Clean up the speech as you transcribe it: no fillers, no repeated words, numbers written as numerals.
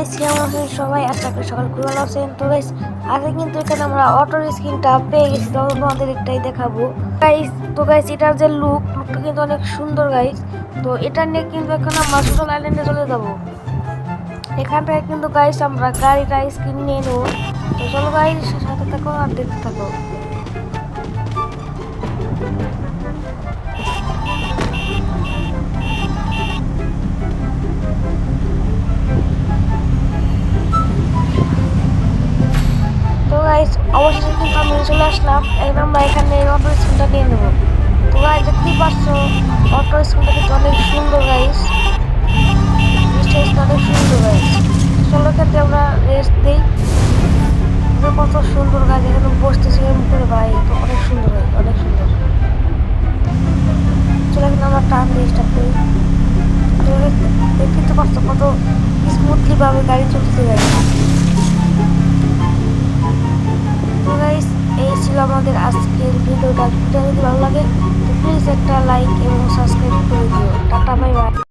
Guys কেমন আছেন সবাই? আশা করি সকাল খুব ভালো আছেন। তো গাইস আজকে কিন্তু এখানে আমরা অটোর স্ক্রিনটা পেয়ে গেছি, তো তোমাদের একটাই দেখাবো গাইস। তো গাইস এটার যে লুকটা কিন্তু অনেক সুন্দর গাইস। তো এটা নিয়ে কিন্তু এখন আমরা সোশ্যাল আইল্যান্ডে চলে যাব। এখান থেকে কিন্তু গাইস আমরা গাড়িটা স্ক্রিন নিয়ে নেবো। তো চলো গাইস সাথে থাকো আর দেখতে থাকো। তো গাইস অবশেষে কিন্তু আমি চলে আসলাম। এখন আমরা এখানে অটো স্ক্রিনটা নিয়ে নেবো। তো গাইস দেখতেই পাচ্ছ অটো স্ক্রিনটা কিন্তু অনেক সুন্দর গাইস। অনেক সুন্দর গাইস। চলো এখান থেকে আমরা রেস্ট দিই। কত সুন্দর গাছ, এখানে বসতেছি করে ভাই, তো অনেক সুন্দর গাছ, অনেক সুন্দর। চলো এখানে আমরা টান দিয়ে স্টার্ট করি। দেখতে পাচ্ছ কত স্মুথলি ভাবে গাড়ি চলতেছে গাড়ি। তো গাইস এই ছিল আমাদের আজকের ভিডিওটা। যদি ভালো লাগে তো প্লিজ একটা লাইক এবং সাবস্ক্রাইব করে দিও। Tata bye bye.